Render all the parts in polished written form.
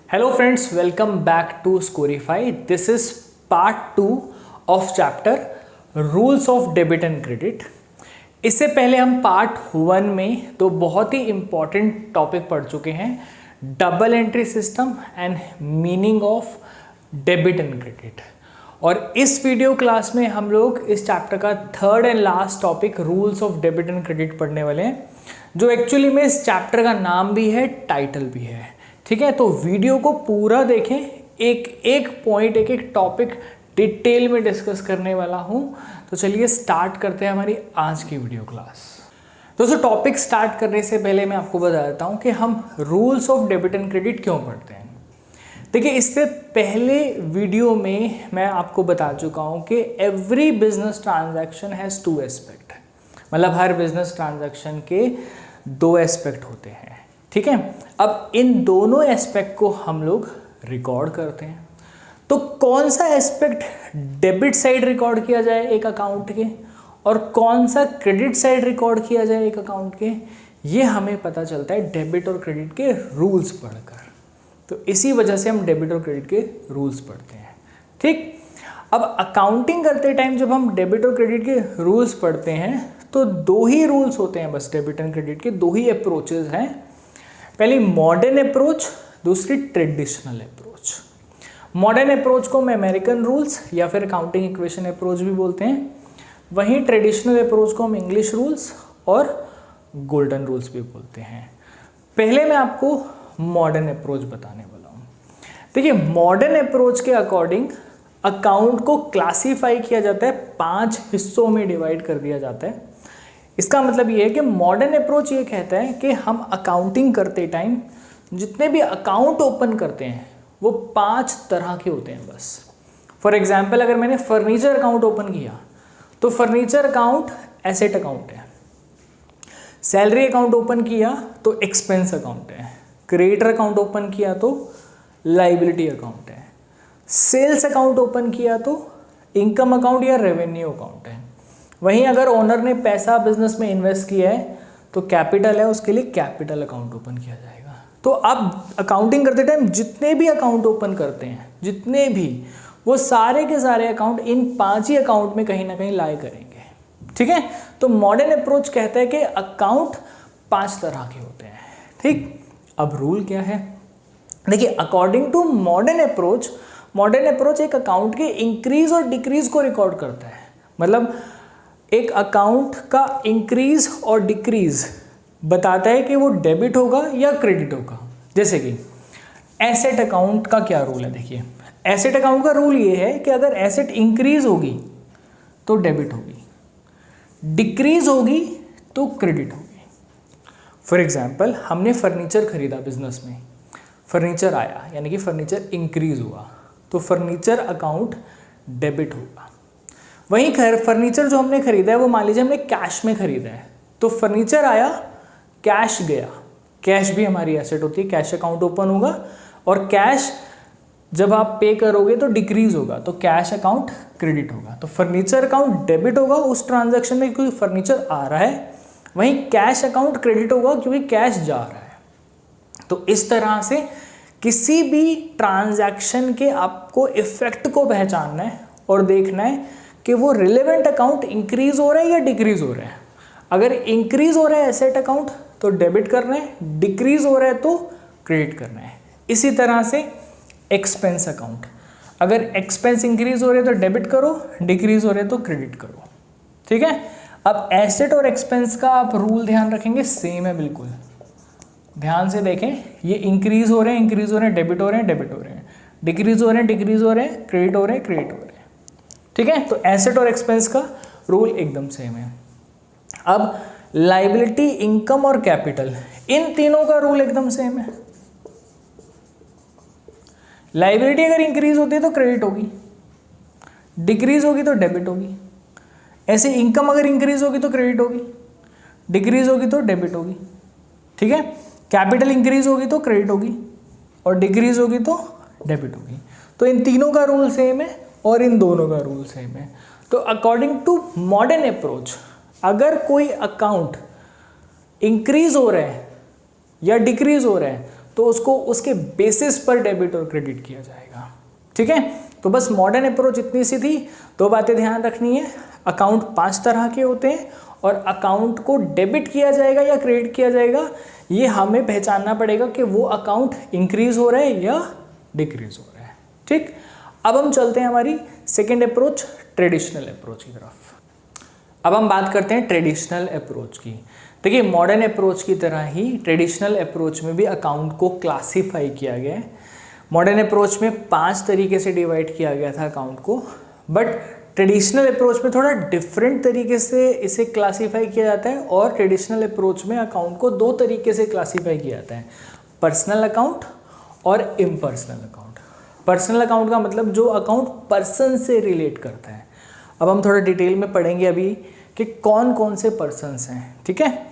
Hello friends, welcome back to Scorify. This is part 2 of chapter Rules of Debit and Credit. इससे पहले हम part 1 में तो बहुत ही इम्पॉर्टेंट टॉपिक पढ़ चुके हैं, double entry system and meaning of debit and credit. और इस वीडियो क्लास में हम लोग इस चैप्टर का third and last topic rules of debit and credit पढ़ने वाले हैं, जो एक्चुअली में इस चैप्टर का नाम भी है, टाइटल भी है। ठीक है, तो वीडियो को पूरा देखें, एक एक पॉइंट, एक एक टॉपिक डिटेल में डिस्कस करने वाला हूं। तो चलिए स्टार्ट करते हैं हमारी आज की वीडियो क्लास। दोस्तों, टॉपिक स्टार्ट करने से पहले मैं आपको बता देता हूं कि हम rules of debit and credit क्यों पढ़ते हैं। देखिए, इससे पहले वीडियो में मैं आपको बता चुका हूं कि every business transaction has to aspect, मतलब हर बिजनेस ट्रांजैक्शन के दो एस्पेक्ट होते हैं। ठीक है, अब इन दोनों एस्पेक्ट को हम लोग रिकॉर्ड करते हैं। तो कौन सा एस्पेक्ट डेबिट साइड रिकॉर्ड किया जाए एक अकाउंट के और कौन सा क्रेडिट साइड रिकॉर्ड किया जाए एक अकाउंट के, ये हमें पता चलता है डेबिट और क्रेडिट के रूल्स पढ़कर। तो इसी वजह से हम डेबिट और क्रेडिट के रूल्स पढ़ते हैं। ठीक, अब अकाउंटिंग करते टाइम जब हम डेबिट और क्रेडिट के रूल्स पढ़ते हैं तो दो ही रूल्स होते हैं बस, डेबिट एंड क्रेडिट के दो ही अप्रोचेज हैं। पहली मॉडर्न अप्रोच, दूसरी ट्रेडिशनल अप्रोच। मॉडर्न अप्रोच को हम अमेरिकन रूल्स या फिर अकाउंटिंग इक्वेशन अप्रोच भी बोलते हैं, वहीं ट्रेडिशनल अप्रोच को हम इंग्लिश रूल्स और गोल्डन रूल्स भी बोलते हैं। पहले मैं आपको मॉडर्न अप्रोच बताने वाला हूँ। देखिए, मॉडर्न अप्रोच के अकॉर्डिंग अकाउंट को क्लासीफाई किया जाता है, 5 हिस्सों में डिवाइड कर दिया जाता है। इसका मतलब ये है कि मॉडर्न अप्रोच ये कहता है कि हम अकाउंटिंग करते टाइम जितने भी अकाउंट ओपन करते हैं वो 5 तरह के होते हैं बस। फॉर एग्जांपल, अगर मैंने फर्नीचर अकाउंट ओपन किया तो फर्नीचर अकाउंट एसेट अकाउंट है। सैलरी अकाउंट ओपन किया तो एक्सपेंस अकाउंट है। क्रेडिटर अकाउंट ओपन किया तो लाइबिलिटी अकाउंट है। सेल्स अकाउंट ओपन किया तो इनकम अकाउंट या रेवेन्यू अकाउंट है। वहीं अगर ओनर ने पैसा बिजनेस में इन्वेस्ट किया है तो कैपिटल है, उसके लिए कैपिटल अकाउंट ओपन किया जाएगा। तो आप अकाउंटिंग करते टाइम जितने भी अकाउंट ओपन करते हैं, जितने भी, वो सारे के सारे अकाउंट इन 5 ही अकाउंट में कहीं ना कहीं लाई करेंगे। ठीक है, तो मॉडर्न अप्रोच कहता है कि अकाउंट 5 तरह के होते हैं। ठीक, अब रूल क्या है? देखिए, अकॉर्डिंग टू मॉडर्न अप्रोच एक अकाउंट के इंक्रीज और डिक्रीज को रिकॉर्ड करता है। मतलब एक अकाउंट का इंक्रीज और डिक्रीज बताता है कि वो डेबिट होगा या क्रेडिट होगा। जैसे कि एसेट अकाउंट का क्या रूल है? देखिए, एसेट अकाउंट का रूल ये है कि अगर एसेट इंक्रीज होगी तो डेबिट होगी, डिक्रीज होगी तो क्रेडिट होगी। फॉर एग्जाम्पल, हमने फर्नीचर खरीदा बिजनेस में, फर्नीचर आया यानी कि फर्नीचर इंक्रीज हुआ तो फर्नीचर अकाउंट डेबिट होगा। वहीं फर्नीचर जो हमने खरीदा है वो मान लीजिए हमने कैश में खरीदा है, तो फर्नीचर आया, कैश गया, कैश भी हमारी एसेट होती है, कैश अकाउंट ओपन होगा और कैश जब आप पे करोगे तो डिक्रीज होगा तो कैश अकाउंट क्रेडिट होगा। तो फर्नीचर अकाउंट डेबिट होगा उस ट्रांजैक्शन में क्योंकि फर्नीचर आ रहा है, वहीं कैश अकाउंट क्रेडिट होगा क्योंकि कैश जा रहा है। तो इस तरह से किसी भी ट्रांजैक्शन के आपको इफेक्ट को पहचानना है और देखना है कि वो रिलेवेंट अकाउंट इंक्रीज हो रहा है या डिक्रीज हो रहा है। अगर इंक्रीज हो रहा है एसेट अकाउंट तो डेबिट करना है, डिक्रीज हो रहा है तो क्रेडिट करना है। इसी तरह से एक्सपेंस अकाउंट, अगर एक्सपेंस इंक्रीज हो रहे हैं तो डेबिट करो, डिक्रीज हो रहे हैं तो क्रेडिट करो। ठीक है, अब एसेट और एक्सपेंस का आप रूल ध्यान रखेंगे, सेम है बिल्कुल। ध्यान से देखें, ये इंक्रीज हो रहे हैं डेबिट हो रहे हैं, डिक्रीज हो रहे हैं क्रेडिट हो रहे हैं। ठीक है, तो एसेट और एक्सपेंस का रूल एकदम सेम है। अब लाइबिलिटी, इनकम और कैपिटल, इन तीनों का रूल एकदम सेम है। लाइबिलिटी अगर इंक्रीज होती है तो क्रेडिट होगी, डिक्रीज होगी तो डेबिट होगी। ऐसे इनकम अगर इंक्रीज होगी तो क्रेडिट होगी, डिक्रीज होगी तो डेबिट होगी। ठीक है, कैपिटल इंक्रीज होगी तो क्रेडिट होगी और डिक्रीज होगी तो डेबिट होगी। तो इन तीनों का रूल सेम है और इन दोनों का रूल सेम है। तो अकॉर्डिंग टू मॉडर्न अप्रोच, अगर कोई अकाउंट इंक्रीज हो रहा है या डिक्रीज हो रहा है तो उसको उसके बेसिस पर डेबिट और क्रेडिट किया जाएगा। ठीक है, तो बस मॉडर्न अप्रोच इतनी सी थी। दो बातें ध्यान रखनी है, अकाउंट 5 तरह के होते हैं और अकाउंट को डेबिट किया जाएगा या क्रेडिट किया जाएगा ये हमें पहचानना पड़ेगा कि वो अकाउंट इंक्रीज हो रहा है या डिक्रीज हो रहा है। ठीक, अब हम चलते हैं हमारी सेकेंड अप्रोच, ट्रेडिशनल अप्रोच की तरफ। अब हम बात करते हैं ट्रेडिशनल अप्रोच की। देखिए, मॉडर्न अप्रोच की तरह ही ट्रेडिशनल अप्रोच में भी अकाउंट को क्लासीफाई किया गया है। मॉडर्न अप्रोच में 5 तरीके से डिवाइड किया गया था अकाउंट को, बट ट्रेडिशनल अप्रोच में थोड़ा डिफरेंट तरीके से इसे क्लासीफाई किया जाता है। और ट्रेडिशनल अप्रोच में अकाउंट को 2 तरीके से क्लासीफाई किया जाता है, पर्सनल अकाउंट और इम्पर्सनल अकाउंट। पर्सनल अकाउंट का मतलब जो अकाउंट पर्सन से रिलेट करता है। अब हम थोड़ा डिटेल में पढ़ेंगे अभी कि कौन कौन से पर्सन्स हैं। ठीक है,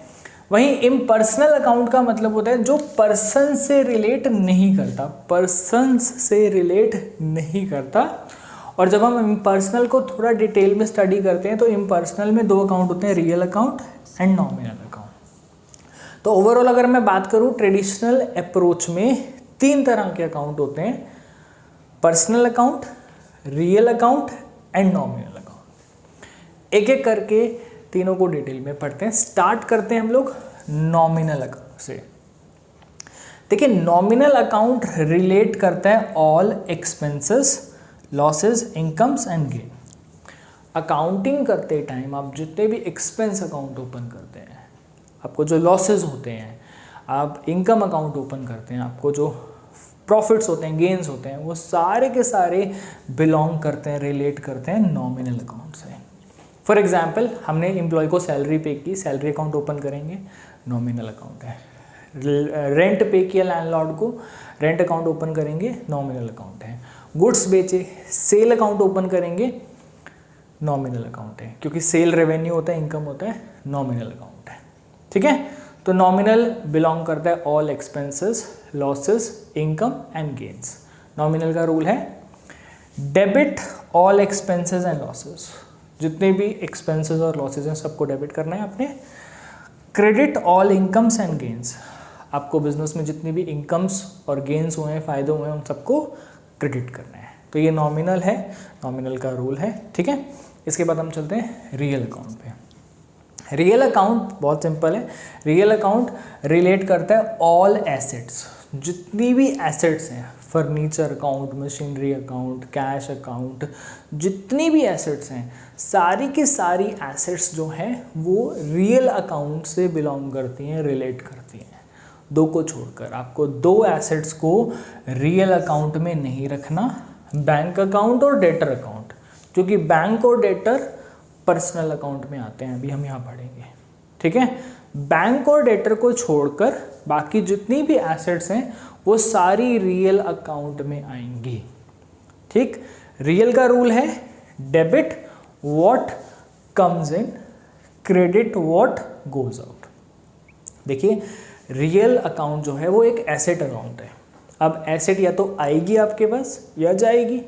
वहीं इम्पर्सनल अकाउंट का मतलब होता है जो पर्सन से रिलेट नहीं करता, पर्सन्स से रिलेट नहीं करता। और जब हम इम्पर्सनल को थोड़ा डिटेल में स्टडी करते हैं तो इम्पर्सनल में 2 अकाउंट होते हैं, real account and nominal account. तो ओवरऑल अगर मैं बात करूं ट्रेडिशनल अप्रोच में 3 तरह के अकाउंट होते हैं, personal account, real account and nominal account. एक एक करके तीनों को डिटेल में पढ़ते हैं। स्टार्ट करते हैं हम लोग नॉमिनल अकाउंट से। देखिए, नॉमिनल अकाउंट रिलेट करता है all expenses, losses, incomes and gain. Accounting करते टाइम आप जितने भी एक्सपेंस अकाउंट ओपन करते हैं, आपको जो लॉसेस होते हैं, आप इनकम अकाउंट ओपन करते हैं, आपको जो प्रॉफिट्स होते हैं, गेन्स होते हैं, वो सारे के सारे बिलोंग करते हैं, रिलेट करते हैं नॉमिनल अकाउंट से। फॉर एग्जाम्पल, हमने एम्प्लॉय को सैलरी पे की, सैलरी अकाउंट ओपन करेंगे, नॉमिनल अकाउंट है। रेंट पे किया लैंडलॉर्ड को, रेंट अकाउंट ओपन करेंगे, नॉमिनल अकाउंट है। गुड्स बेचे, सेल अकाउंट ओपन करेंगे, नॉमिनल अकाउंट है, क्योंकि सेल रेवेन्यू होता है, इनकम होता है, नॉमिनल अकाउंट है। ठीक है, तो नॉमिनल बिलोंग करता है all expenses, losses, income and gains. Nominal का रूल है debit all expenses and losses, जितने भी एक्सपेंसेस और लॉसेस हैं सबको डेबिट करना है आपने। Credit all incomes and gains, आपको बिजनेस में जितनी भी इनकम्स और गेन्स हुए हैं, फ़ायदे हुए हैं, उन सबको क्रेडिट करना है। तो ये नॉमिनल है, नॉमिनल का रूल है। ठीक है, इसके बाद हम चलते हैं रियल अकाउंट पे। रियल अकाउंट बहुत सिंपल है। रियल अकाउंट रिलेट करता है ऑल एसेट्स, जितनी भी एसेट्स हैं, furniture account, machinery account, cash account, जितनी भी एसेट्स हैं, सारी की सारी एसेट्स जो हैं वो रियल अकाउंट से बिलोंग करती हैं, रिलेट करती हैं। 2 को छोड़कर आपको 2 एसेट्स को रियल अकाउंट में नहीं रखना, बैंक अकाउंट और डेटर अकाउंट, क्योंकि बैंक और डेटर पर्सनल अकाउंट में आते हैं, अभी हम यहाँ पढ़ेंगे। ठीक है, बैंक और डेटर को छोड़कर बाकी जितनी भी एसेट्स हैं वो सारी रियल अकाउंट में आएंगी। ठीक, रियल का रूल है debit what comes in, credit what goes out. देखिए, रियल अकाउंट जो है वो एक एसेट अकाउंट है। अब एसेट या तो आएगी आपके पास या जाएगी।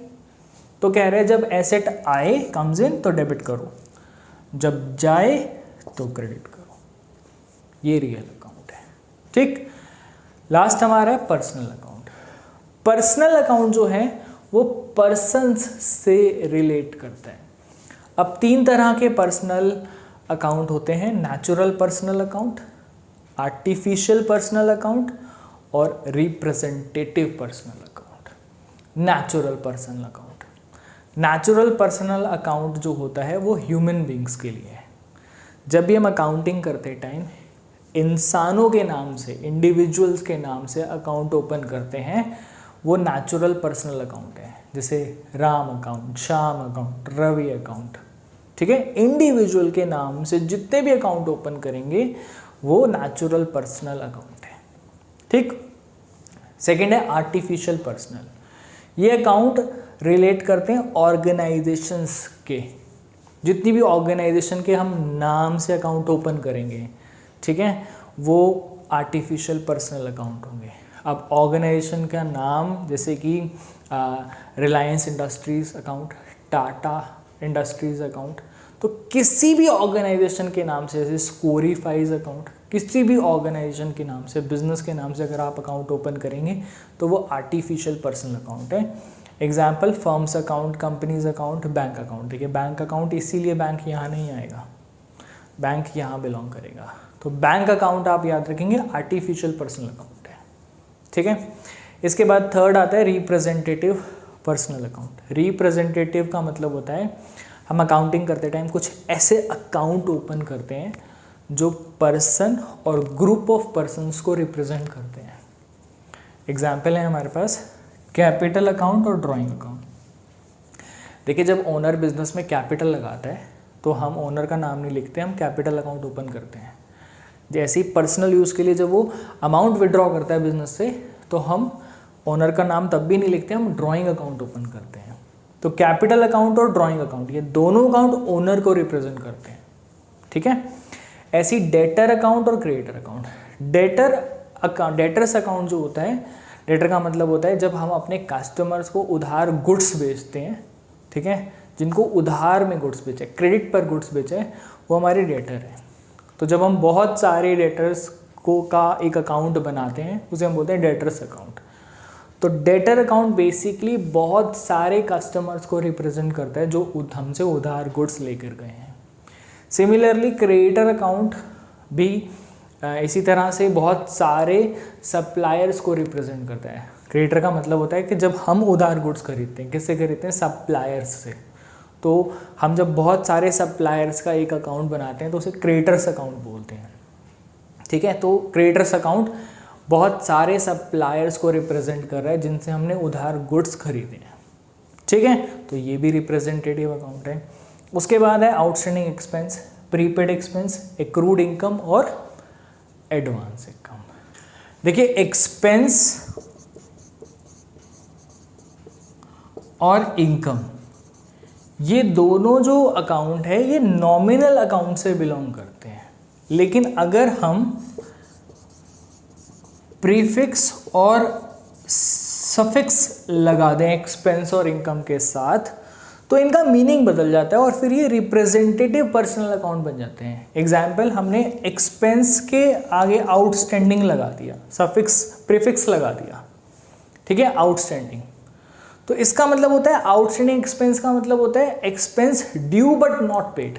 तो कह रहे हैं जब एसेट आए, कम्स इन, तो डेबिट करो, जब जाए तो क्रेडिट करो। ये रियल अकाउंट है। ठीक, लास्ट हमारा है पर्सनल अकाउंट। पर्सनल अकाउंट जो है वो पर्सन्स से रिलेट करता है। अब 3 तरह के पर्सनल अकाउंट होते हैं, natural personal account, artificial personal account और representative personal account. Natural personal account, natural personal account जो होता है वो ह्यूमन बींग्स के लिए है। जब भी हम अकाउंटिंग करते टाइम इंसानों के नाम से, इंडिविजुअल्स के नाम से अकाउंट ओपन करते हैं, वो नेचुरल पर्सनल अकाउंट है। जैसे Ram account, Shyam account, Ravi account. ठीक है, इंडिविजुअल के नाम से जितने भी अकाउंट ओपन करेंगे वो नेचुरल पर्सनल अकाउंट है। ठीक, सेकेंड है आर्टिफिशियल पर्सनल। ये अकाउंट रिलेट करते हैं ऑर्गेनाइजेशंस के, जितनी भी ऑर्गेनाइजेशन के हम नाम से अकाउंट ओपन करेंगे, ठीक है, वो आर्टिफिशियल पर्सनल अकाउंट होंगे। अब ऑर्गेनाइजेशन का नाम जैसे कि Reliance industries account, Tata industries account, तो किसी भी ऑर्गेनाइजेशन के नाम से, जैसे स्कोरीफाइज अकाउंट, किसी भी ऑर्गेनाइजेशन के नाम से, बिजनेस के नाम से अगर आप अकाउंट ओपन करेंगे तो वो आर्टिफिशियल पर्सनल अकाउंट है। Example firms account, companies account, bank account. देखिए बैंक अकाउंट इसीलिए बैंक यहाँ नहीं आएगा, बैंक यहाँ बिलोंग करेगा। तो बैंक अकाउंट आप याद रखेंगे आर्टिफिशियल पर्सनल अकाउंट है, ठीक है। इसके बाद थर्ड आता है रिप्रेजेंटेटिव पर्सनल अकाउंट। रिप्रेजेंटेटिव का मतलब होता है हम अकाउंटिंग करते टाइम कुछ ऐसे अकाउंट ओपन करते हैं जो पर्सन और ग्रुप ऑफ पर्सन्स को रिप्रेजेंट करते हैं। एग्जाम्पल है हमारे पास कैपिटल अकाउंट और ड्राइंग अकाउंट। देखिए जब ओनर बिजनेस में कैपिटल लगाता है तो हम ओनर का नाम नहीं लिखते, हम कैपिटल अकाउंट ओपन करते हैं। जैसे ही पर्सनल यूज़ के लिए जब वो अमाउंट विड्रॉ करता है बिजनेस से तो हम ओनर का नाम तब भी नहीं लिखते, हम ड्राइंग अकाउंट ओपन करते हैं। तो कैपिटल अकाउंट और ड्राइंग अकाउंट ये दोनों अकाउंट ओनर को रिप्रेजेंट करते हैं, ठीक है। ऐसी डेटर अकाउंट और क्रेडिटर अकाउंट। डेटर्स अकाउंट जो होता है, डेटर का मतलब होता है जब हम अपने कस्टमर्स को उधार गुड्स बेचते हैं, ठीक है, जिनको उधार में गुड्स बेचे, क्रेडिट पर गुड्स बेचे, वो हमारे डेटर है। तो जब हम बहुत सारे डेटर्स को का एक अकाउंट बनाते हैं उसे हम बोलते हैं डेटर्स अकाउंट। तो डेटर अकाउंट बेसिकली बहुत सारे कस्टमर्स को रिप्रेजेंट करता है जो हमसे उधार गुड्स लेकर गए हैं। सिमिलरली क्रेडिटर अकाउंट भी इसी तरह से बहुत सारे सप्लायर्स को रिप्रेजेंट करता है। क्रेडिटर का मतलब होता है कि जब हम उधार गुड्स खरीदते हैं, किससे खरीदते हैं? सप्लायर्स से। तो हम जब बहुत सारे सप्लायर्स का एक अकाउंट बनाते हैं तो उसे क्रेडिटर्स अकाउंट बोलते हैं, ठीक है। तो क्रेडिटर्स अकाउंट बहुत सारे सप्लायर्स को रिप्रेजेंट कर रहा है जिनसे हमने उधार गुड्स खरीदे हैं, ठीक है। तो ये भी रिप्रेजेंटेटिव अकाउंट है। उसके बाद है outstanding expense, prepaid expense, accrued income और एडवांस इनकम। देखिए एक्सपेंस और इनकम ये दोनों जो अकाउंट है ये नॉमिनल अकाउंट से बिलोंग करते हैं, लेकिन अगर हम प्रीफिक्स और सफिक्स लगा दें एक्सपेंस और इनकम के साथ तो इनका मीनिंग बदल जाता है और फिर ये रिप्रेजेंटेटिव पर्सनल अकाउंट बन जाते हैं। एग्जाम्पल हमने एक्सपेंस के आगे आउटस्टैंडिंग लगा दिया, सफिक्स प्रीफिक्स लगा दिया, ठीक है, आउटस्टैंडिंग। तो इसका मतलब होता है आउटस्टैंडिंग एक्सपेंस का मतलब होता है expense due but not paid.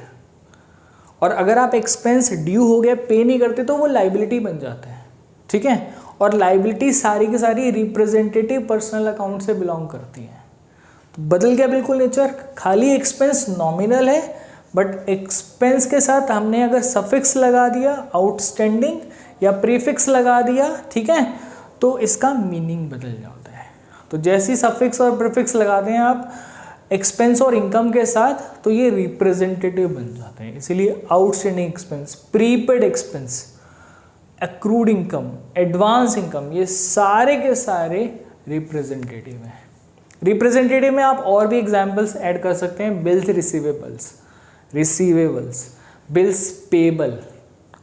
और अगर आप एक्सपेंस ड्यू हो गया पे नहीं करते तो वो लाइबिलिटी बन जाता है, ठीक है। और लाइबिलिटी सारी की सारी रिप्रेजेंटेटिव पर्सनल अकाउंट से बिलोंग करती है। तो बदल गया बिल्कुल नेचर, खाली एक्सपेंस नॉमिनल है बट एक्सपेंस के साथ हमने अगर सफिक्स लगा दिया आउटस्टैंडिंग या प्रीफिक्स लगा दिया, ठीक है, तो इसका मीनिंग बदल जाता है। तो जैसे ही सफिक्स और प्रीफिक्स लगाते हैं आप एक्सपेंस और इनकम के साथ तो ये रिप्रेजेंटेटिव बन जाते हैं। इसीलिए outstanding expense, prepaid expense, accrued income, advance income, ये सारे के सारे रिप्रेजेंटेटिव हैं। रिप्रेजेंटेटिव में आप और भी एग्जाम्पल्स ऐड कर सकते हैं, bills receivables, bills payable,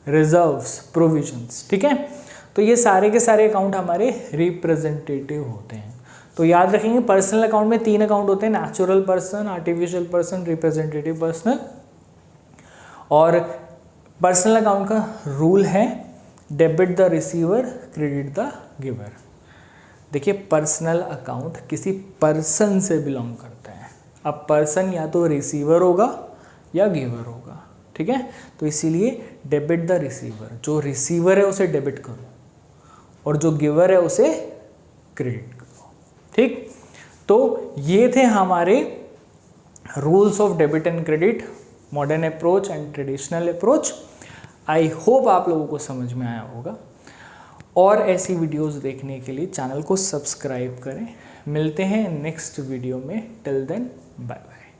reserves, provisions, ठीक है। तो ये सारे के सारे अकाउंट हमारे रिप्रेजेंटेटिव होते हैं। तो याद रखेंगे पर्सनल अकाउंट में 3 अकाउंट होते हैं, natural person, artificial person, representative person. और पर्सनल अकाउंट का रूल है debit the receiver, credit the giver. देखिए पर्सनल अकाउंट किसी पर्सन से बिलोंग करता है। अब पर्सन या तो रिसीवर होगा या गिवर होगा, ठीक है। तो इसीलिए डेबिट द रिसीवर, जो रिसीवर है उसे डेबिट करो और जो गिवर है उसे क्रेडिट करो, ठीक। तो ये थे हमारे rules of debit and credit, modern approach and traditional approach. I hope आप लोगों को समझ में आया होगा। और ऐसी वीडियोस देखने के लिए चैनल को सब्सक्राइब करें। मिलते हैं नेक्स्ट वीडियो में। Till then bye bye.